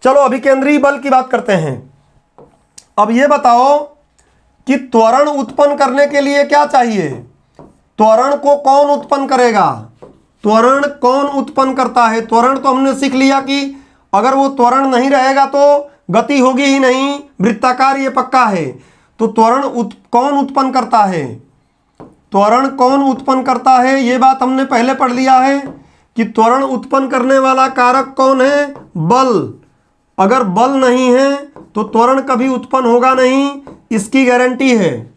चलो अभिकेंद्रीय बल की बात करते हैं। अब ये बताओ कि त्वरण उत्पन्न करने के लिए क्या चाहिए? त्वरण को कौन उत्पन्न करेगा? त्वरण कौन उत्पन्न करता है? त्वरण तो हमने सीख लिया कि अगर वो त्वरण नहीं रहेगा तो गति होगी ही नहीं, वृत्ताकार ये पक्का है। तो त्वरण कौन उत्पन्न करता है? त्वरण कौन उत्पन्न करता है ये बात हमने पहले पढ़ लिया है कि त्वरण उत्पन्न करने वाला कारक कौन है? बल। अगर बल नहीं है तो त्वरण कभी उत्पन्न होगा नहीं, इसकी गारंटी है।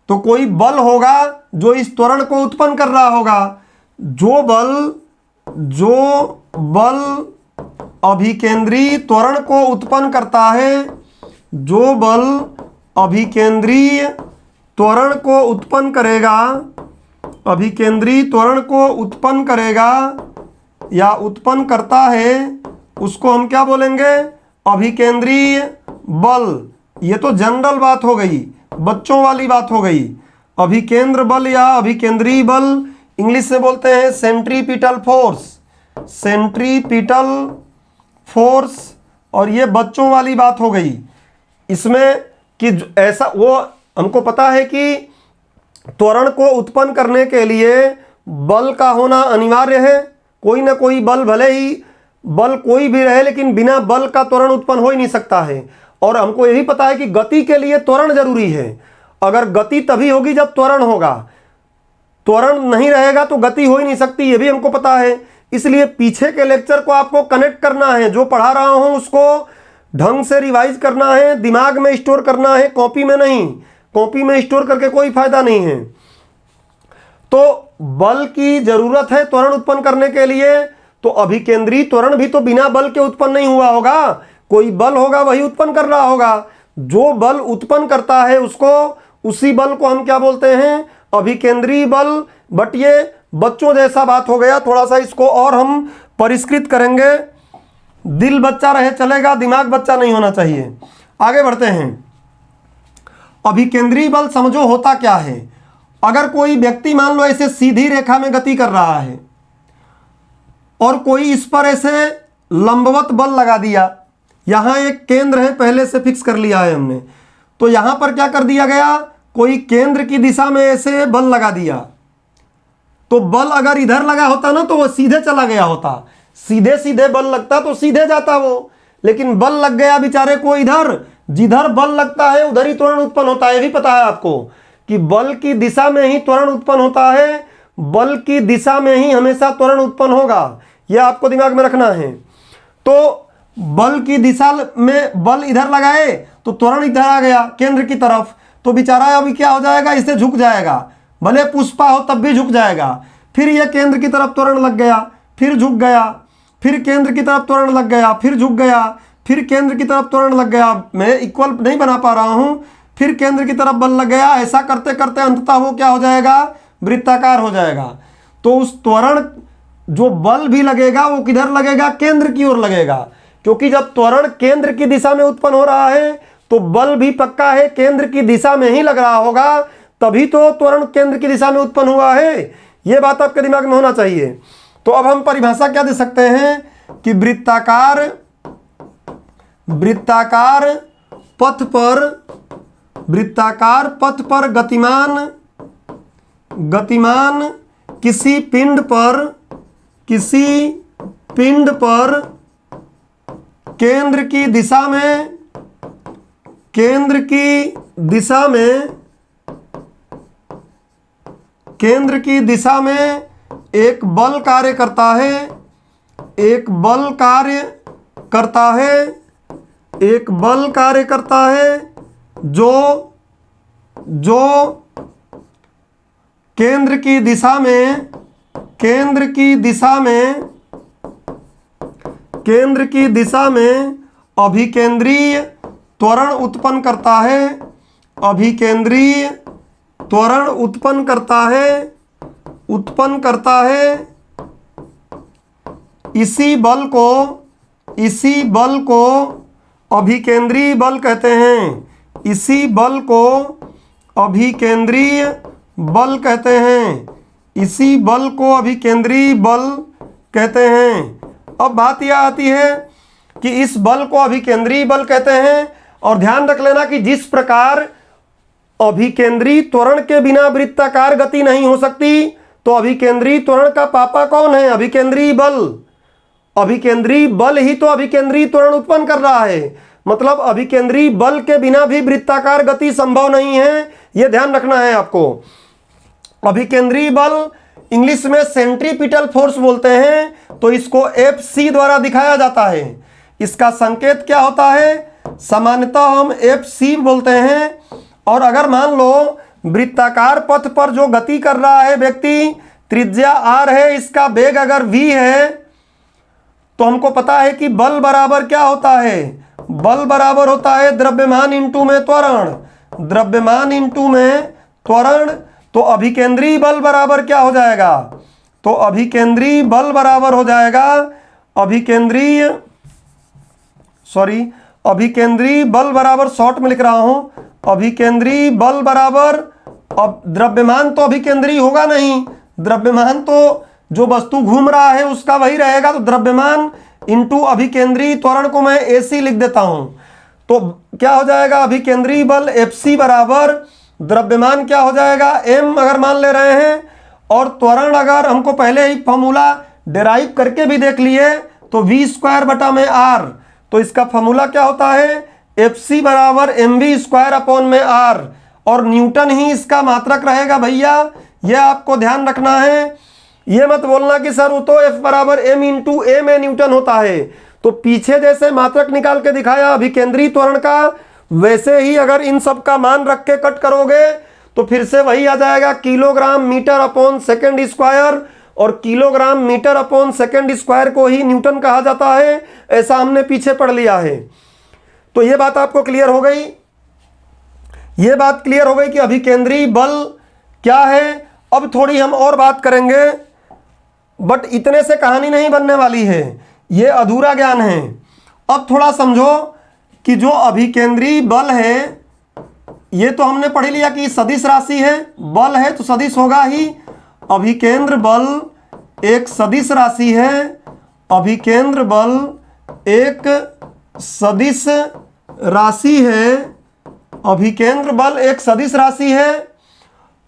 तो कोई बल होगा जो इस त्वरण को उत्पन्न कर रहा होगा। जो बल अभिकेंद्रीय त्वरण को उत्पन्न करता है, जो बल अभिकेंद्रीय त्वरण को उत्पन्न करेगा, अभिकेंद्रीय त्वरण को उत्पन्न करेगा या उत्पन्न करता है, उसको हम क्या बोलेंगे? अभिकेंद्रीय बल। ये तो जनरल बात हो गई, बच्चों वाली बात हो गई। अभिकेंद्र बल या अभिकेंद्रीय बल इंग्लिश में बोलते हैं सेंट्रीपिटल फोर्स, सेंट्रीपिटल फोर्स। और ये बच्चों वाली बात हो गई इसमें कि ऐसा वो हमको पता है कि त्वरण को उत्पन्न करने के लिए बल का होना अनिवार्य है। कोई ना कोई बल, भले ही बल कोई भी रहे, लेकिन बिना बल का त्वरण उत्पन्न हो ही नहीं सकता है। और हमको यही पता है कि गति के लिए त्वरण जरूरी है। अगर गति तभी होगी जब त्वरण होगा, त्वरण नहीं रहेगा तो गति हो ही नहीं सकती, ये भी हमको पता है। इसलिए पीछे के लेक्चर को आपको कनेक्ट करना है, जो पढ़ा रहा हूं उसको ढंग से रिवाइज करना है, दिमाग में स्टोर करना है, कॉपी में नहीं। कॉपी में स्टोर करके कोई फायदा नहीं है। तो बल की जरूरत है त्वरण उत्पन्न करने के लिए। तो अभिकेंद्रीय त्वरण भी तो बिना बल के उत्पन्न नहीं हुआ होगा, कोई बल होगा वही उत्पन्न कर रहा होगा। जो बल उत्पन्न करता है उसी बल को हम क्या बोलते हैं? अभिकेंद्रीय बल। बट ये बच्चों जैसा बात हो गया, थोड़ा सा इसको और हम परिष्कृत करेंगे। दिल बच्चा रहे चलेगा, दिमाग बच्चा नहीं होना चाहिए। आगे बढ़ते हैं। अभिकेंद्रीय बल समझो होता क्या है। अगर कोई व्यक्ति मान लो ऐसे सीधी रेखा में गति कर रहा है और कोई इस पर ऐसे लंबवत बल लगा दिया, यहां एक केंद्र है, पहले से फिक्स कर लिया है हमने। तो यहां पर क्या कर दिया गया? कोई केंद्र की दिशा में ऐसे बल लगा दिया। तो बल अगर इधर लगा होता ना तो वो सीधे चला गया होता, सीधे सीधे बल लगता तो सीधे जाता वो। लेकिन बल लग गया बेचारे को इधर, जिधर बल लगता है उधर ही त्वरण उत्पन्न होता है। ये भी पता है आपको कि बल की दिशा में ही त्वरण उत्पन्न होता है, बल की दिशा में ही हमेशा त्वरण उत्पन्न होगा। यह आपको दिमाग में रखना है। तो बल की दिशा में बल इधर लगाए तो त्वरण इधर आ गया केंद्र की तरफ, तो बेचारा अभी क्या हो जाएगा? इसे झुक जाएगा, भले पुष्पा हो तब भी झुक जाएगा। फिर यह केंद्र की तरफ त्वरण लग गया, फिर झुक गया, फिर केंद्र की तरफ त्वरण लग गया, फिर झुक गया, फिर केंद्र की तरफ त्वरण लग गया। मैं इक्वल नहीं बना पा रहा हूं। फिर केंद्र की तरफ बल लग गया। ऐसा करते करते अंततः वो क्या हो जाएगा? वृत्ताकार हो जाएगा। तो उस त्वरण जो बल भी लगेगा वो किधर लगेगा? केंद्र की ओर लगेगा, क्योंकि जब त्वरण केंद्र की दिशा में उत्पन्न हो रहा है तो बल भी पक्का है केंद्र की दिशा में ही लग रहा होगा, तभी तो त्वरण केंद्र की दिशा में उत्पन्न हुआ है। यह बात आपके दिमाग में होना चाहिए। तो अब हम परिभाषा क्या दे सकते हैं कि वृत्ताकार पथ पर गतिमान किसी पिंड पर केंद्र की दिशा में एक बल कार्य करता है, जो केंद्र की दिशा में अभिकेंद्रीय त्वरण उत्पन्न करता है। इसी बल को अभिकेंद्रीय बल कहते हैं। इसी बल को अभिकेंद्रीय बल कहते हैं। अब बात यह आती है कि इस बल को अभिकेंद्रीय बल कहते हैं। और ध्यान रख लेना कि जिस प्रकार अभिकेंद्रीय त्वरण के बिना वृत्ताकार गति नहीं हो सकती, तो अभिकेंद्रीय त्वरण का पापा कौन है? अभिकेंद्रीय बल। अभिकेंद्रीय बल ही तो अभिकेंद्रीय त्वरण उत्पन्न कर रहा है, मतलब अभिकेंद्रीय बल के बिना भी वृत्ताकार गति संभव नहीं है, यह ध्यान रखना है आपको। अभिकेंद्रीय बल इंग्लिश में सेंट्रीपिटल फोर्स बोलते हैं, तो इसको Fc द्वारा दिखाया जाता है। इसका संकेत क्या होता है? सामान्यतः हम Fc बोलते हैं। और अगर मान लो वृत्ताकार पथ पर जो गति कर रहा है व्यक्ति, त्रिज्या r है, इसका वेग अगर v है, तो हमको पता है कि बल बराबर क्या होता है? बल बराबर होता है द्रव्यमान इंटू में त्वरण। द्रव्यमान इंटू में त्वरण, तो अभिकेंद्रीय बल बराबर क्या हो जाएगा? तो अभिकेंद्रीय बल बराबर हो जाएगा अभिकेंद्रीय बल बराबर, शॉर्ट में लिख रहा हूं, अभिकेंद्रीय बल बराबर, अब द्रव्यमान तो अभिकेंद्रीय होगा नहीं, द्रव्यमान तो जो वस्तु घूम रहा है उसका वही रहेगा, तो द्रव्यमान इंटू अभिकेंद्रीय त्वरण को मैं AC लिख देता हूं। तो क्या हो जाएगा? अभिकेंद्रीय बल Fc बराबर द्रव्यमान क्या हो जाएगा? m अगर मान ले रहे हैं, और त्वरण अगर हमको पहले ही फॉर्मूला डेराइव करके भी देख लिए, तो v² बटा में r, तो इसका फॉर्मूला क्या होता है? Fc बराबर mv² अपॉन में r, और न्यूटन ही इसका मात्रक रहेगा भैया, यह आपको ध्यान रखना है। ये मत बोलना कि सर वो तो F बराबर m इंटू a में न्यूटन होता है। तो पीछे जैसे मात्रक निकाल के दिखाया अभिकेंद्रीय त्वरण का, वैसे ही अगर इन सब का मान रख के कट करोगे तो फिर से वही आ जाएगा kilogram metre upon second square, और kilogram metre upon second square को ही न्यूटन कहा जाता है, ऐसा हमने पीछे पढ़ लिया है। तो ये बात आपको क्लियर हो गई। ये बात क्लियर हो गई कि अभिकेंद्रीय बल क्या है। अब थोड़ी हम और बात करेंगे, बट इतने से कहानी नहीं बनने वाली है, ये अधूरा ज्ञान है। अब थोड़ा समझो कि जो अभिकेंद्रीय बल है, ये तो हमने पढ़ लिया कि सदिश राशि है, बल है तो सदिश होगा ही। अभिकेंद्र बल एक सदिश राशि है, अभिकेंद्र बल एक सदिश राशि है, अभिकेंद्र बल एक सदिश राशि है।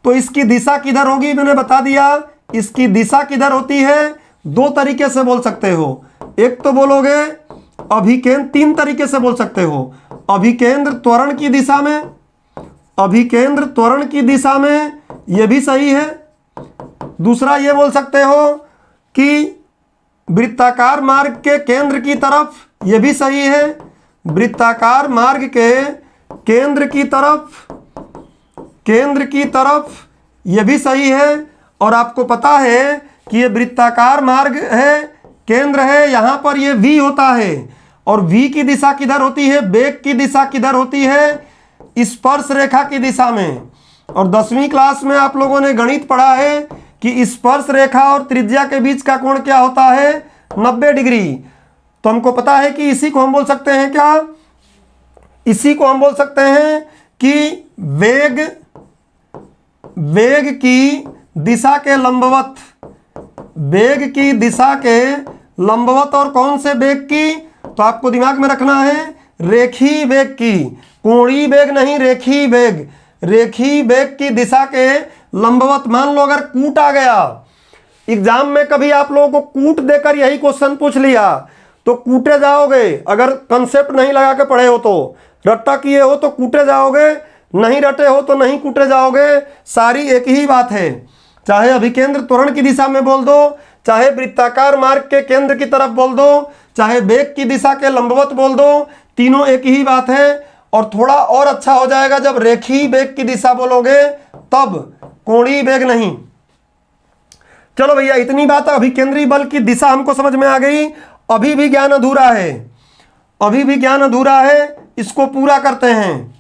तो इसकी दिशा किधर होगी? मैंने बता दिया। इसकी दिशा किधर होती है? दो तरीके से बोल सकते हो। एक तो बोलोगे अभिकेंद्र, तीन तरीके से बोल सकते हो, अभिकेंद्र त्वरण की दिशा में, अभिकेंद्र त्वरण की दिशा में, यह भी सही है। दूसरा ये बोल सकते हो कि वृत्ताकार मार्ग के केंद्र की तरफ, यह भी सही है। वृत्ताकार मार्ग के केंद्र की तरफ, यह भी सही है। और आपको पता है कि ये वृत्ताकार मार्ग है, केंद्र है, यहाँ पर ये V होता है, और V की दिशा किधर होती है? वेग की दिशा किधर होती है? स्पर्श रेखा की दिशा में। और 10वीं क्लास में आप लोगों ने गणित पढ़ा है कि स्पर्श रेखा और त्रिज्या के बीच का कोण क्या होता है? 90 डिग्री। तो हमको पता है कि इसी को हम बोल सकते हैं क्या? इसी को हम बोल सकते हैं कि वेग की दिशा के लंबवत, वेग की दिशा के लंबवत। और कौन से वेग की? तो आपको दिमाग में रखना है रेखीय वेग की, कोणीय वेग नहीं, रेखीय वेग। रेखीय वेग की दिशा के लंबवत। मान लो अगर कूट आ गया एग्जाम में, कभी आप लोगों को कूट देकर यही क्वेश्चन पूछ लिया तो कूटे जाओगे। अगर कंसेप्ट नहीं लगा के पढ़े हो तो, रट्टा किए हो तो कूटे जाओगे, नहीं रटे हो तो नहीं कूटे जाओगे। सारी एक ही बात है, चाहे अभिकेंद्र त्वरण की दिशा में बोल दो, चाहे वृत्ताकार मार्ग के केंद्र की तरफ बोल दो, चाहे वेग की दिशा के लंबवत बोल दो, तीनों एक ही बात है। और थोड़ा और अच्छा हो जाएगा जब रेखीय वेग की दिशा बोलोगे, तब कोणीय वेग नहीं। चलो भैया, इतनी बात अभिकेंद्रीय बल की दिशा हमको समझ में आ गई। अभी भी ज्ञान अधूरा है, अभी भी ज्ञान अधूरा है, इसको पूरा करते हैं।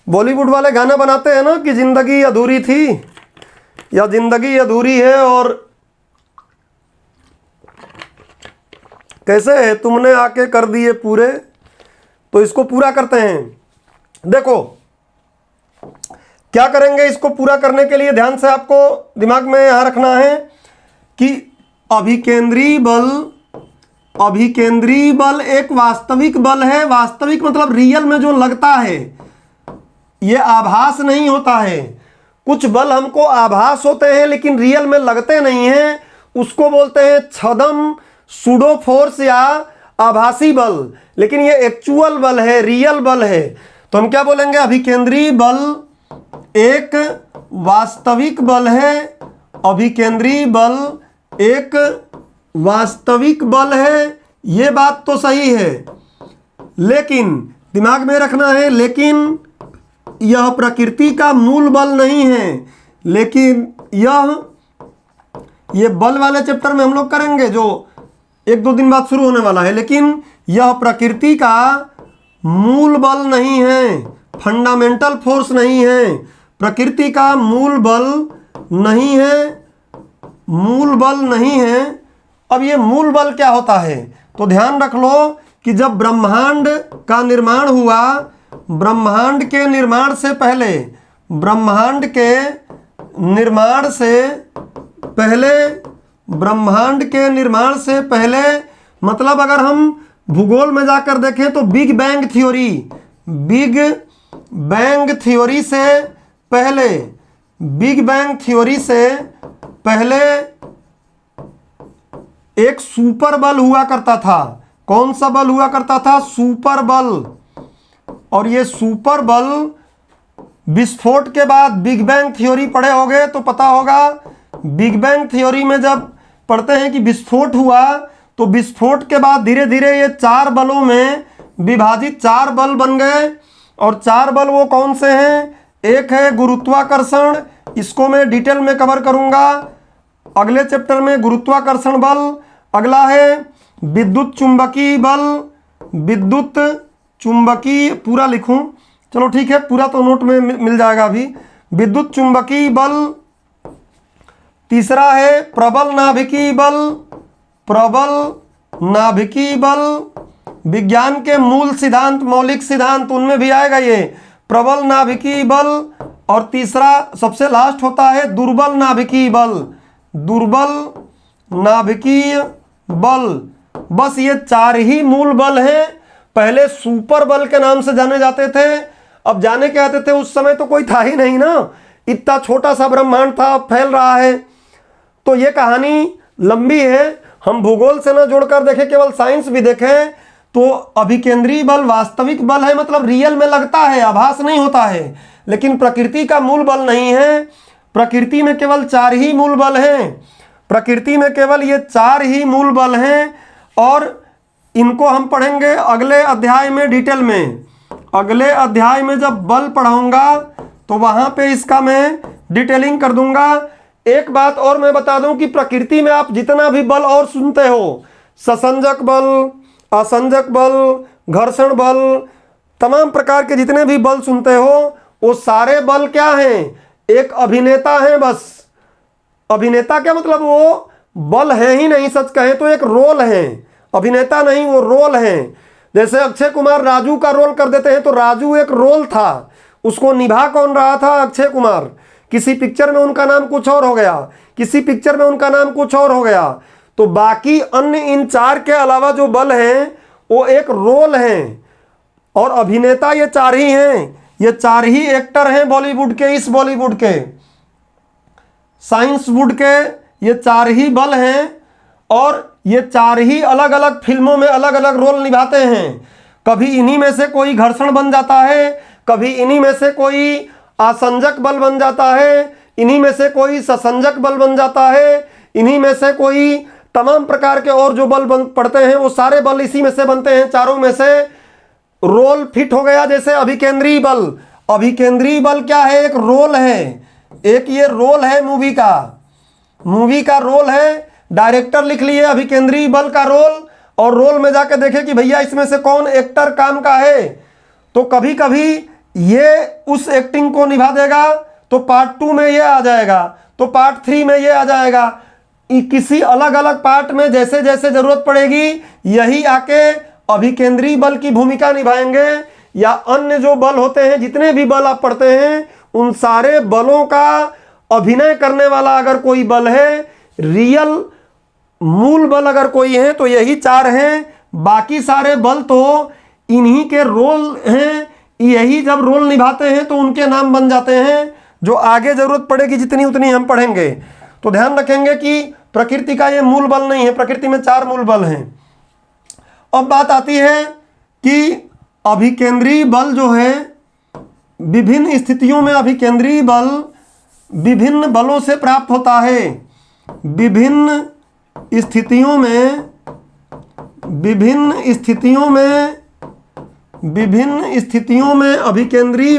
बॉलीवुड वाले गाना बनाते हैं ना कि जिंदगी अधूरी थी या जिंदगी अधूरी है, और कैसे है तुमने आके कर दिए पूरे। तो इसको पूरा करते हैं। देखो क्या करेंगे इसको पूरा करने के लिए, ध्यान से आपको दिमाग में यहां रखना है कि अभिकेंद्रीय बल अभिकेंद्री बल एक वास्तविक बल है। वास्तविक मतलब रियल में जो लगता है, ये आभास नहीं होता है। कुछ बल हमको आभास होते हैं लेकिन रियल में लगते नहीं हैं, उसको बोलते हैं छदम, सूडो फोर्स या आभासी बल। लेकिन ये एक्चुअल बल है, रियल बल है। तो हम क्या बोलेंगे? अभिकेंद्री बल एक वास्तविक बल है। अभिकेंद्री बल एक वास्तविक बल है, ये बात तो सही है। लेकिन दिमाग में रखना है, लेकिन यह प्रकृति का मूल बल नहीं है। लेकिन ये बल वाले चैप्टर में हम लोग करेंगे, जो 1-2 दिन बाद शुरू होने वाला है। लेकिन यह प्रकृति का मूल बल नहीं है, फंडामेंटल फोर्स नहीं है, प्रकृति का मूल बल नहीं है, मूल बल नहीं है। अब ये मूल बल क्या होता है? तो ध्यान रख लो कि जब ब्रह्मांड का निर्माण हुआ, ब्रह्मांड के निर्माण से पहले, ब्रह्मांड के निर्माण से पहले, ब्रह्मांड के निर्माण से पहले मतलब अगर हम भूगोल में जाकर देखें तो big bang theory, big bang theory से पहले, बिग बैंग थ्योरी से पहले एक सुपर बल हुआ करता था। कौन सा बल हुआ करता था? सुपर बल। और ये सुपर बल विस्फोट के बाद, बिग बैंग थ्योरी पढ़े होंगे तो पता होगा, बिग बैंग थ्योरी में जब पढ़ते हैं कि विस्फोट हुआ, तो विस्फोट के बाद धीरे धीरे ये 4 बलों में विभाजित 4 बल बन गए। और 4 बल वो कौन से हैं? एक है गुरुत्वाकर्षण, इसको मैं डिटेल में कवर करूंगा अगले चैप्टर में, गुरुत्वाकर्षण बल। अगला है विद्युत चुंबकीय बल, विद्युत चुंबकीय, पूरा लिखूं? चलो ठीक है, पूरा तो नोट में मिल जाएगा अभी। विद्युत चुंबकीय बल। तीसरा है प्रबल नाभिकीय बल, प्रबल नाभिकीय बल। विज्ञान के मूल सिद्धांत, मौलिक सिद्धांत, उनमें भी आएगा ये प्रबल नाभिकीय बल। और तीसरा सबसे लास्ट होता है दुर्बल नाभिकीय बल, दुर्बल नाभिकीय बल। बस ये 4 ही मूल बल हैं। पहले सुपर बल के नाम से जाने जाते थे। अब जाने क्या आते थे? उस समय तो कोई था ही नहीं ना, इतना छोटा सा ब्रह्मांड था, फैल रहा है। तो ये कहानी लंबी है, हम भूगोल से ना जोड़कर देखें, केवल साइंस भी देखें तो अभिकेंद्री बल वास्तविक बल है, मतलब रियल में लगता है, आभास नहीं होता है। लेकिन प्रकृति का मूल बल नहीं है। प्रकृति में केवल 4 ही मूल बल हैं। प्रकृति में केवल ये 4 ही मूल बल हैं। और इनको हम पढ़ेंगे अगले अध्याय में डिटेल में। अगले अध्याय में जब बल पढ़ाऊंगा तो वहां पे इसका मैं डिटेलिंग कर दूंगा। एक बात और मैं बता दूं कि प्रकृति में आप जितना भी बल और सुनते हो, ससंजक बल, असंजक बल, घर्षण बल, तमाम प्रकार के जितने भी बल सुनते हो, वो सारे बल क्या हैं? एक अभिनेता है बस। अभिनेता क्या मतलब? वो बल है ही नहीं, सच कहें तो एक रोल है, अभिनेता नहीं, वो रोल है। जैसे अक्षय कुमार राजू का रोल कर देते हैं, तो राजू एक रोल था, उसको निभा कौन रहा था? अक्षय कुमार। किसी पिक्चर में उनका नाम कुछ और हो गया, किसी पिक्चर में उनका नाम कुछ और हो गया। तो बाकी अन्य इन 4 के अलावा जो बल हैं वो एक रोल हैं। और अभिनेता ये 4 ही हैं, ये 4 ही एक्टर हैं बॉलीवुड के, इस बॉलीवुड के, साइंस वुड के, ये 4 ही बल हैं। और ये 4 ही अलग अलग फिल्मों में अलग अलग रोल निभाते हैं। कभी इन्हीं में से कोई घर्षण बन जाता है, कभी इन्हीं में से कोई आसंजक बल बन जाता है, इन्हीं में से कोई ससंजक बल बन जाता है, इन्हीं में से कोई तमाम प्रकार के और जो बल पड़ते हैं वो सारे बल इसी में से बनते हैं। 4 में से रोल फिट हो गया। जैसे अभिकेंद्री बल, अभिकेंद्री बल क्या है? एक रोल है, एक ये रोल है मूवी का, मूवी का रोल है। डायरेक्टर लिख लिए अभिकेंद्री बल का रोल, और रोल में जाकर देखे कि भैया इसमें से कौन एक्टर काम का है। तो कभी कभी ये उस एक्टिंग को निभा देगा तो पार्ट 2 में ये आ जाएगा, तो पार्ट 3 में ये आ जाएगा। किसी अलग अलग पार्ट में जैसे जैसे जरूरत पड़ेगी यही आके अभिकेंद्री बल की भूमिका निभाएंगे। या अन्य जो बल होते हैं, जितने भी बल आप पढ़ते हैं, उन सारे बलों का अभिनय करने वाला अगर कोई बल है, रियल मूल बल अगर कोई है तो यही 4 हैं, बाकी सारे बल तो इन्हीं के रोल हैं, यही जब रोल निभाते हैं तो उनके नाम बन जाते हैं, जो आगे जरूरत पड़ेगी जितनी उतनी हम पढ़ेंगे। तो ध्यान रखेंगे कि प्रकृति का ये मूल बल नहीं है, प्रकृति में 4 मूल बल हैं। अब बात आती है कि अभिकेंद्रीय बल जो है, विभिन्न स्थितियों में अभिकेंद्रीय बल विभिन्न बलों से प्राप्त होता है। विभिन्न स्थितियों में अभिकेंद्रीय बल, विभिन्न स्थितियों में अभिकेंद्रीय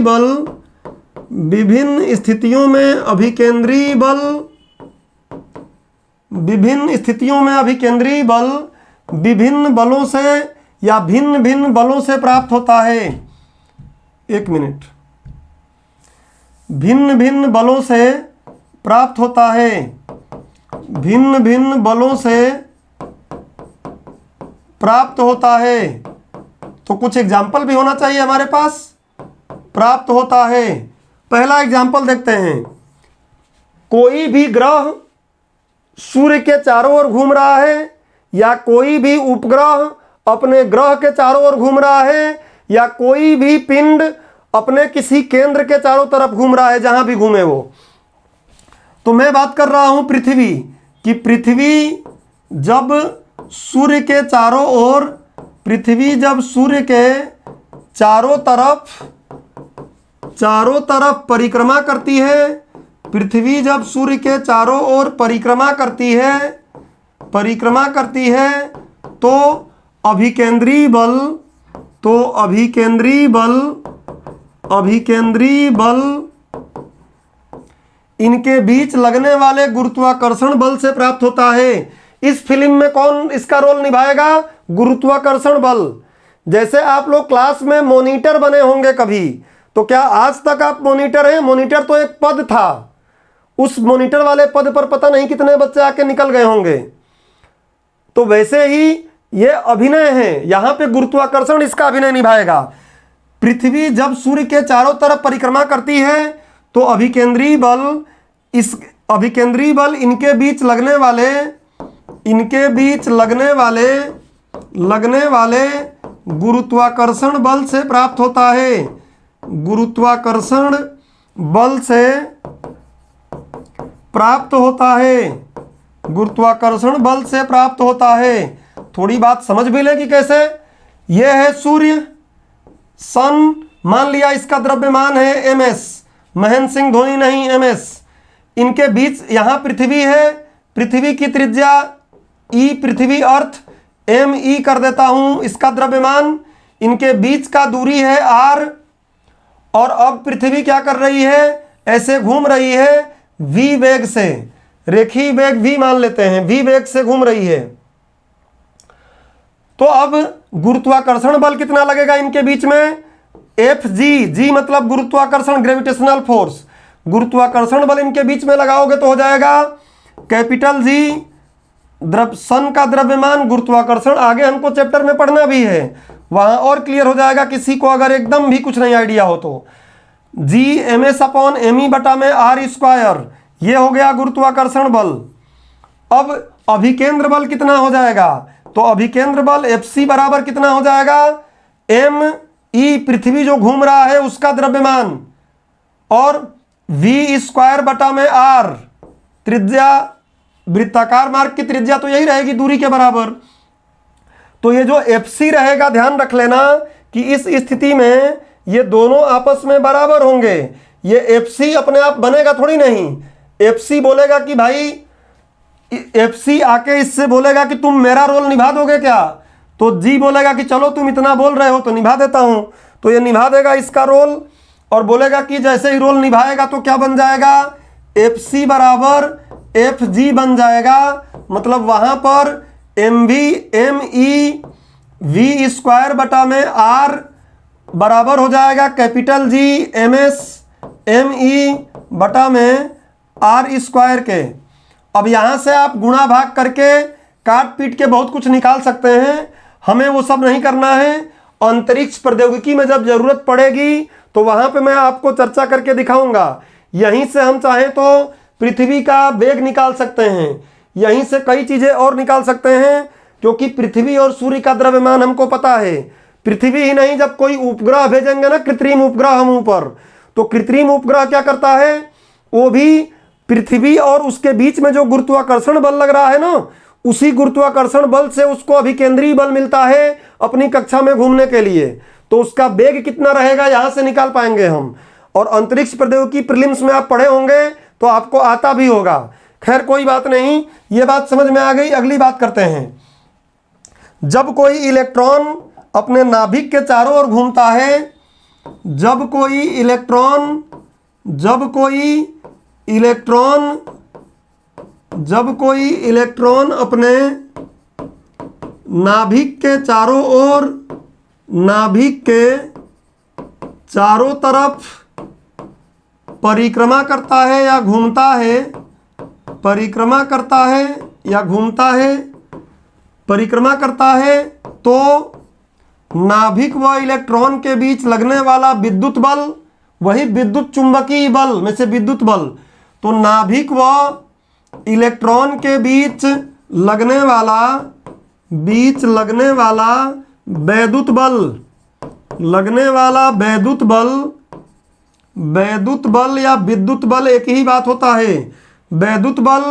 बल विभिन्न बलों से या भिन्न भिन्न बलों से प्राप्त होता है। एक मिनट, भिन्न भिन्न बलों से प्राप्त होता है, भिन्न भिन्न बलों से प्राप्त होता है। तो कुछ एग्जाम्पल भी होना चाहिए हमारे पास। प्राप्त होता है, पहला एग्जाम्पल देखते हैं। कोई भी ग्रह सूर्य के चारों ओर घूम रहा है, या कोई भी उपग्रह अपने ग्रह के चारों ओर घूम रहा है, या कोई भी पिंड अपने किसी केंद्र के चारों तरफ घूम रहा है, जहां भी घूमे वो। तो मैं बात कर रहा हूं पृथ्वी कि पृथ्वी जब सूर्य के चारों ओर, पृथ्वी जब सूर्य के चारों तरफ परिक्रमा करती है, पृथ्वी जब सूर्य के चारों ओर परिक्रमा करती है तो अभिकेंद्रीय बल इनके बीच लगने वाले गुरुत्वाकर्षण बल से प्राप्त होता है। इस फिल्म में कौन इसका रोल निभाएगा? गुरुत्वाकर्षण बल। जैसे आप लोग क्लास में मॉनिटर बने होंगे कभी, तो क्या आज तक आप मॉनिटर हैं? मॉनिटर तो एक पद था, उस मॉनिटर वाले पद पर पता नहीं कितने बच्चे आके निकल गए होंगे। तो वैसे ही ये अभिनय है, यहां पे गुरुत्वाकर्षण इसका अभिनय निभाएगा। पृथ्वी जब सूर्य के चारों तरफ परिक्रमा करती है तो अभिकेंद्रीय बल इनके बीच लगने वाले गुरुत्वाकर्षण बल से प्राप्त होता है। गुरुत्वाकर्षण बल से प्राप्त होता है। थोड़ी बात समझ भी लेगी कैसे। यह है सूर्य, सन, मान लिया इसका द्रव्यमान है ms, महेंद्र सिंह धोनी नहीं ms। इनके बीच यहां पृथ्वी है, पृथ्वी की त्रिज्या e, पृथ्वी अर्थ me कर देता हूं इसका द्रव्यमान। इनके बीच का दूरी है r, और अब पृथ्वी क्या कर रही है? ऐसे घूम रही है v वेग से, रेखीय वेग v मान लेते हैं, v वेग से घूम रही है। तो अब गुरुत्वाकर्षण बल कितना लगेगा इनके बीच में? Fg, g मतलब गुरुत्वाकर्षण, ग्रेविटेशनल फोर्स। गुरुत्वाकर्षण बल इनके बीच में लगाओगे तो हो जाएगा कैपिटल G, सन का द्रव्यमान, गुरुत्वाकर्षण आगे हमको चैप्टर में पढ़ना भी है, वहां और क्लियर हो जाएगा किसी को अगर एकदम भी कुछ नहीं आइडिया हो तो। G ms/me बटा में r स्क्वायर, ये हो गया गुरुत्वाकर्षण बल। अब अभिकेंद्र बल कितना हो जाएगा? तो अभिकेंद्र बल Fc बराबर कितना हो जाएगा? me, पृथ्वी जो घूम रहा है उसका द्रव्यमान, और v स्क्वायर बटा में r, त्रिज्या, वृत्ताकार मार्ग की त्रिज्या तो यही रहेगी दूरी के बराबर। तो ये जो Fc रहेगा, ध्यान रख लेना कि इस स्थिति में ये दोनों आपस में बराबर होंगे। ये Fc अपने आप बनेगा थोड़ी नहीं। Fc बोलेगा कि भाई, Fc आके इससे बोलेगा कि तुम मेरा रोल निभा दोगे क्या? तो G बोलेगा कि चलो तुम इतना बोल रहे हो तो निभा देता हूं। तो ये निभा देगा इसका रोल, और बोलेगा कि जैसे ही रोल निभाएगा तो क्या बन जाएगा? Fc बराबर Fg बन जाएगा। मतलब वहां पर me v स्क्वायर बटा में r बराबर हो जाएगा कैपिटल G ms me बटा में r स्क्वायर के। अब यहां से आप गुणा भाग करके काट पीट के बहुत कुछ निकाल सकते हैं, हमें वो सब नहीं करना है। अंतरिक्ष प्रौद्योगिकी में जब जरूरत पड़ेगी तो वहां पे मैं आपको चर्चा करके दिखाऊंगा। यहीं से हम चाहें तो पृथ्वी का वेग निकाल सकते हैं, यहीं से कई चीजें और निकाल सकते हैं, क्योंकि पृथ्वी और सूर्य का द्रव्यमान हमको पता है। पृथ्वी ही नहीं, जब कोई उपग्रह भेजेंगे ना, कृत्रिम उपग्रह हम ऊपर, तो कृत्रिम उपग्रह क्या करता है, वो भी पृथ्वी और उसके बीच में जो गुरुत्वाकर्षण बल लग रहा है ना, उसी गुरुत्वाकर्षण बल से उसको अभिकेंद्रीय बल मिलता है अपनी कक्षा में घूमने के लिए। तो उसका वेग कितना रहेगा यहां से निकाल पाएंगे हम। और अंतरिक्ष प्रौद्योगिकी प्रीलिम्स में आप पढ़े होंगे तो आपको आता भी होगा। खैर कोई बात नहीं, ये बात समझ में आ गई। अगली बात करते हैं। जब कोई इलेक्ट्रॉन अपने नाभिक के चारों ओर घूमता है, जब कोई इलेक्ट्रॉन अपने नाभिक के चारों तरफ परिक्रमा करता है या घूमता है, तो नाभिक व इलेक्ट्रॉन के बीच लगने वाला विद्युत बल, वही विद्युत चुंबकीय बल में से विद्युत बल, तो नाभिक व इलेक्ट्रॉन के बीच लगने वाला वैद्युत बल या विद्युत बल एक ही बात होता है। वैद्युत बल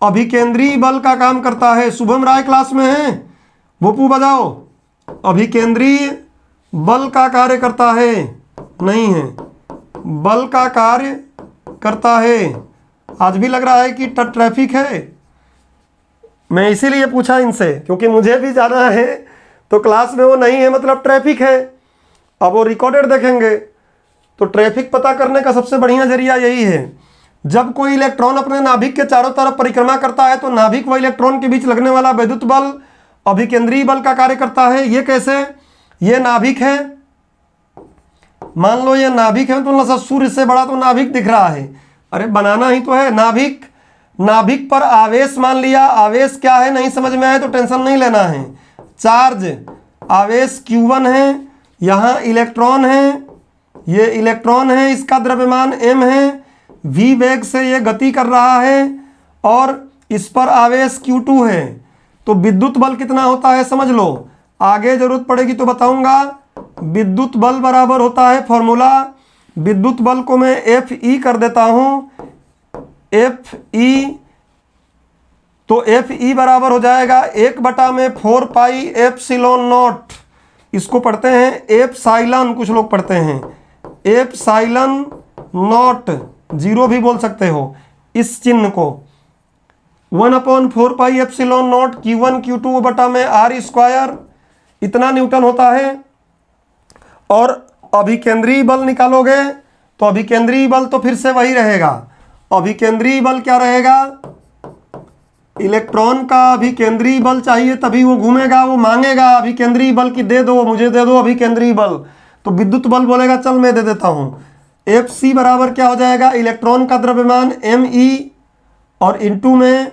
अभिकेंद्रीय बल का काम करता है। शुभम राय क्लास में है, भोपू बजाओ। अभिकेंद्रीय बल का कार्य करता है, नहीं है, बल का कार्य करता है। आज भी लग रहा है कि ट्रैफिक है। मैं इसीलिए पूछा इनसे, क्योंकि मुझे भी जाना है, तो क्लास में वो नहीं है मतलब ट्रैफिक है। अब वो रिकॉर्डेड देखेंगे, तो ट्रैफिक पता करने का सबसे बढ़िया जरिया यही है। जब कोई इलेक्ट्रॉन अपने नाभिक के चारों तरफ परिक्रमा करता है, तो नाभिक व इलेक्ट्रॉन के बीच लगने वाला वैद्युत बल अभिकेंद्रीय बल का कार्य करता है। ये कैसे? ये नाभिक है, मान लो ये नाभिक है, तो सूर्य से बड़ा तो नाभिक दिख रहा है। अरे बनाना ही तो है नाभिक। नाभिक पर आवेश मान लिया, आवेश क्या है नहीं समझ में आए तो टेंशन नहीं लेना है। चार्ज आवेश Q1 है, यहाँ इलेक्ट्रॉन है, ये इलेक्ट्रॉन है, इसका द्रव्यमान m है, v वेग से ये गति कर रहा है, और इस पर आवेश Q2 है। तो विद्युत बल कितना होता है समझ लो, आगे जरूरत पड़ेगी तो बताऊंगा। विद्युत बल बराबर होता है, फॉर्मूला विद्युत बल को मैं Fe कर देता हूं, Fe, तो Fe बराबर हो जाएगा 1/4 पाई एप्सिलॉन नॉट। इसको पढ़ते हैं एप्साइलन, कुछ लोग पढ़ते हैं एप्साइलन नॉट, जीरो भी बोल सकते हो इस चिन्ह को। 1/4 pi epsilon not Q1 Q2 बटा में R², इतना न्यूटन होता है। और अभिकेंद्रीय बल निकालोगे तो अभिकेंद्रीय बल तो फिर से वही रहेगा। अभिकेंद्रीय बल क्या रहेगा? इलेक्ट्रॉन का अभिकेंद्रीय बल चाहिए तभी वो घूमेगा, वो मांगेगा अभिकेंद्रीय बल की दे दो, मुझे दे दो अभिकेंद्रीय बल। तो विद्युत बल बोलेगा चल मैं दे देता हूं। Fc बराबर क्या हो जाएगा? इलेक्ट्रॉन का द्रव्यमान me, और इंटू में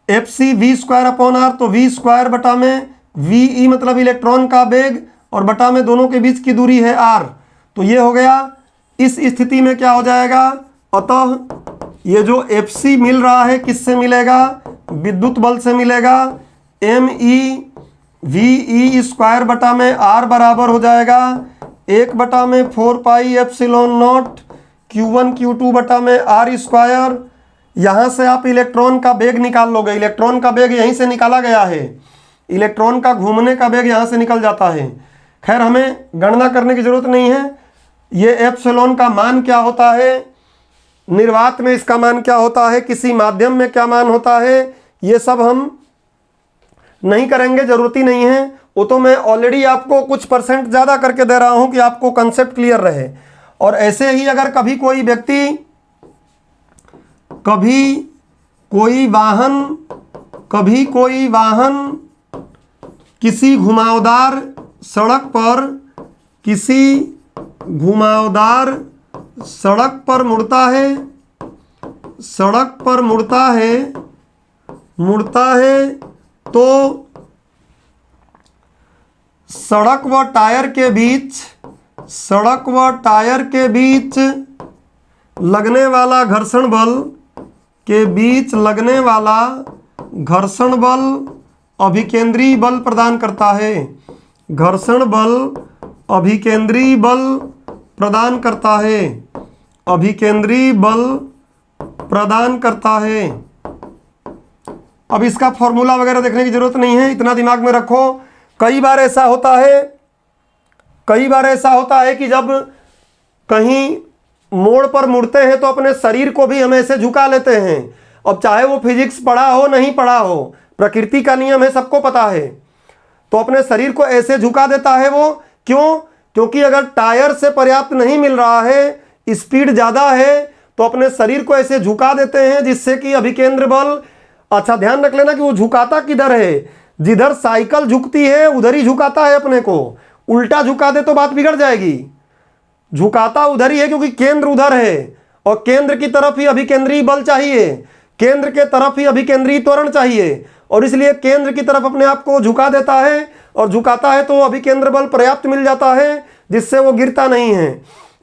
Fc v²/r, तो v² बटा में ve मतलब इलेक्ट्रॉन का वेग, और बटा में दोनों के बीच की दूरी है r। तो ये हो गया। इस स्थिति में क्या हो जाएगा? अतः ये जो Fc मिल रहा है किससे मिलेगा? विद्युत बल से मिलेगा। me ve² बटा में r बराबर हो जाएगा 1/4 pi epsilon not Q1 Q2 बटा में R²। यहाँ से आप इलेक्ट्रॉन का वेग निकाल लोगे। इलेक्ट्रॉन का वेग यहीं से निकाला गया है, इलेक्ट्रॉन का घूमने का वेग यहाँ से निकल जाता है। खैर हमें गणना करने की जरूरत नहीं है। ये एप्सिलॉन का मान क्या होता है, निर्वात में इसका मान क्या होता है, किसी माध्यम में क्या मान होता है, ये सब हम नहीं करेंगे, जरूरत ही नहीं है। वो तो मैं ऑलरेडी आपको कुछ % ज़्यादा करके दे रहा हूँ कि आपको कंसेप्ट क्लियर रहे। और ऐसे ही अगर कभी कोई व्यक्ति, कभी कोई वाहन किसी घुमावदार सड़क पर मुड़ता है, तो सड़क व टायर के बीच लगने वाला घर्षण बल के बीच लगने वाला घर्षण बल अभिकेंद्री बल प्रदान करता है। घर्षण बल अभिकेंद्री बल प्रदान करता है। अभिकेंद्री बल प्रदान करता है। अब इसका फॉर्मूला वगैरह देखने की जरूरत नहीं है, इतना दिमाग में रखो। कई बार ऐसा होता है कि जब कहीं मोड़ पर मुड़ते हैं तो अपने शरीर को भी हम ऐसे झुका लेते हैं। अब चाहे वो फिजिक्स पढ़ा हो नहीं पढ़ा हो, प्रकृति का नियम है, सबको पता है। तो अपने शरीर को ऐसे झुका देता है वो, क्यों? क्योंकि अगर टायर से पर्याप्त नहीं मिल रहा है, स्पीड ज़्यादा है, तो अपने शरीर को ऐसे झुका देते हैं जिससे कि अभिकेंद्र बल, अच्छा ध्यान रख लेना कि वो झुकाता किधर है, जिधर साइकिल झुकती है उधर ही झुकाता है अपने को। उल्टा झुका दे तो बात बिगड़ जाएगी। झुकाता उधर ही है क्योंकि केंद्र उधर है, और केंद्र की तरफ ही अभिकेंद्री बल चाहिए, केंद्र के तरफ ही अभिकेंद्री त्वरण चाहिए, और इसलिए केंद्र की तरफ अपने आप को झुका देता है, और झुकाता है तो अभिकेंद्र बल पर्याप्त मिल जाता है जिससे वो गिरता नहीं है।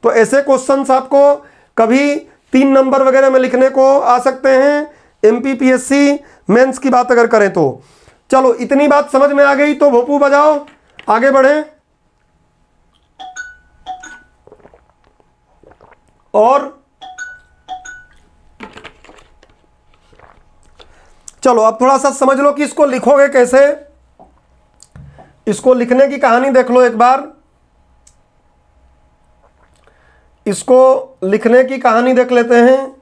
तो ऐसे क्वेश्चंस आपको कभी 3 नंबर वगैरह में लिखने को आ सकते हैं, MPPSC मेंस की बात अगर करें तो। चलो इतनी बात समझ में आ गई तो भोपू बजाओ, आगे बढ़ें। और चलो अब थोड़ा सा समझ लो कि इसको लिखोगे कैसे। इसको लिखने की कहानी देख लो एक बार। इसको लिखने की कहानी देख लेते हैं।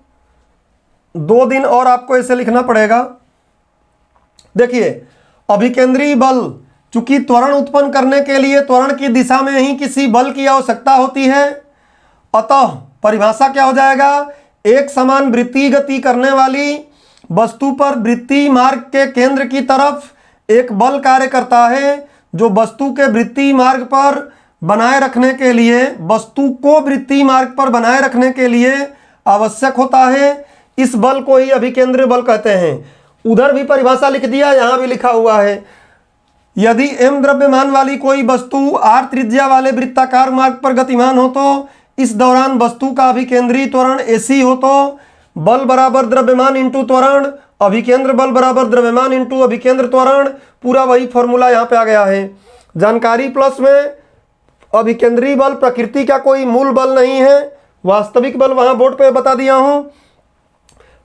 2 दिन और आपको ऐसे लिखना पड़ेगा। देखिए, अभिकेंद्री बल, चूंकि त्वरण उत्पन्न करने के लिए त्वरण की दिशा में ही किसी बल की आवश्यकता होती है, अतः परिभाषा क्या हो जाएगा? एक समान वृत्तीय गति करने वाली वस्तु पर वृत्तीय मार्ग के केंद्र की तरफ एक बल कार्य करता है, जो वस्तु के वृत्तीय मार्ग पर बनाए रखने के लिए, वस्तु को वृत्तीय मार्ग पर बनाए रखने के लिए आवश्यक होता है। इस बल को ही अभिकेंद्री बल कहते हैं। उधर भी परिभाषा लिख दिया, यहाँ भी लिखा हुआ है। यदि m द्रव्यमान वाली कोई वस्तु r त्रिज्या वाले वृत्ताकार मार्ग पर गतिमान हो तो इस दौरान वस्तु का अभिकेंद्री त्वरण AC हो तो बल बराबर द्रव्यमान इंटू त्वरण, अभिकेंद्र बल बराबर द्रव्यमान इंटू अभिकेंद्र त्वरण। पूरा वही फॉर्मूला यहाँ पे आ गया है। जानकारी प्लस में अभिकेंद्री बल प्रकृति का कोई मूल बल नहीं है, वास्तविक बल वहाँ बोर्ड पे बता दिया हूँ।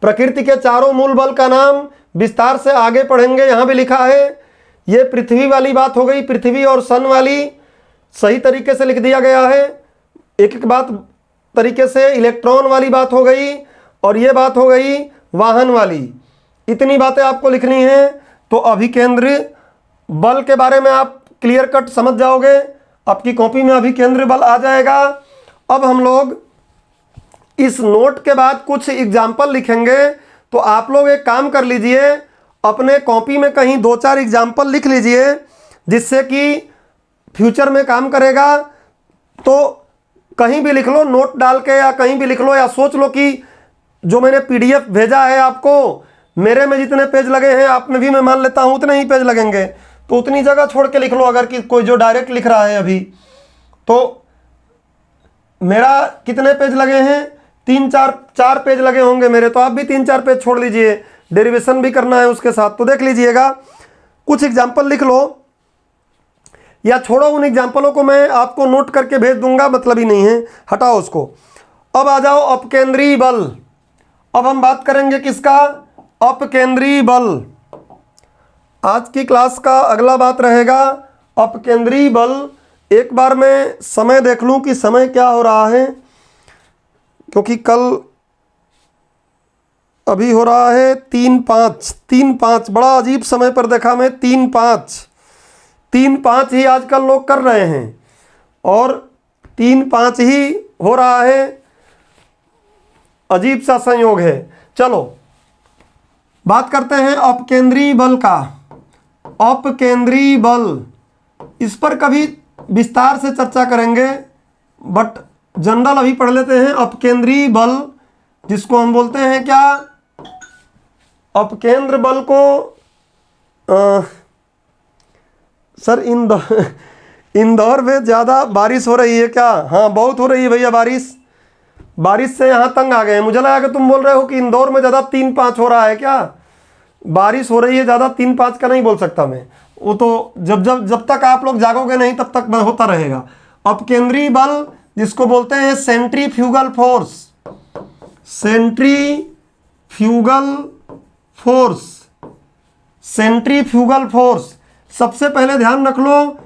प्रकृति के चारों मूल बल का नाम विस्तार से आगे पढ़ेंगे, यहाँ भी लिखा है। ये पृथ्वी वाली बात हो गई, पृथ्वी और सन वाली सही तरीके से लिख दिया गया है। एक एक बात तरीके से इलेक्ट्रॉन वाली बात हो गई, और ये बात हो गई वाहन वाली। इतनी बातें आपको लिखनी है तो अभिकेंद्री बल के बारे में आप क्लियर कट समझ जाओगे। आपकी कॉपी में अभिकेंद्री बल आ जाएगा। अब हम लोग इस नोट के बाद कुछ एग्जाम्पल लिखेंगे, तो आप लोग एक काम कर लीजिए, अपने कॉपी में कहीं 2-4 एग्जाम्पल लिख लीजिए, जिससे कि फ्यूचर में काम करेगा। तो कहीं भी लिख लो, नोट डाल के, या कहीं भी लिख लो, या सोच लो कि जो मैंने PDF भेजा है आपको, मेरे में जितने पेज लगे हैं आप में भी मैं मान लेता हूँ उतने ही पेज लगेंगे, तो उतनी जगह छोड़ के लिख लो। अगर कि कोई जो डायरेक्ट लिख रहा है अभी, तो मेरा कितने पेज लगे हैं? 3-4 पेज लगे होंगे मेरे, तो आप भी 3-4 पेज छोड़ लीजिए, डेरिवेशन भी करना है उसके साथ। तो देख लीजिएगा, कुछ एग्जाम्पल लिख लो, या छोड़ो, उन एग्जाम्पलों को मैं आपको नोट करके भेज दूंगा, मतलब ही नहीं है, हटाओ उसको। अब आ जाओ अपकेंद्री बल। अब हम बात करेंगे किसका? अपकेंद्री बल। आज की क्लास का अगला बात रहेगा अपकेंद्री बल। एक बार मैं समय देख लूं कि समय क्या हो रहा है, क्योंकि कल अभी हो रहा है 3-5 बड़ा अजीब समय पर देखा मैं। 3-5 ही आजकल लोग कर रहे हैं, और 3-5 ही हो रहा है। अजीब सा संयोग है। चलो बात करते हैं अपकेंद्री बल का। अपकेंद्री बल, इस पर कभी विस्तार से चर्चा करेंगे, बट जनरल अभी पढ़ लेते हैं। अपकेंद्री बल, जिसको हम बोलते हैं क्या? अपकेंद्र बल को सर इंदौर में ज़्यादा बारिश हो रही है क्या? हाँ बहुत हो रही है भैया बारिश। बारिश से यहाँ तंग आ गए हैं। मुझे लगा कि तुम बोल रहे हो कि इंदौर में ज़्यादा 3-5 हो रहा है क्या। बारिश हो रही है ज़्यादा, 3-5 का नहीं बोल सकता मैं, वो तो जब तक आप लोग जागोगे नहीं तब तक होता रहेगा। अपकेंद्रीय बल जिसको बोलते हैं centrifugal force, centrifugal force, centrifugal force. सबसे पहले ध्यान रख लो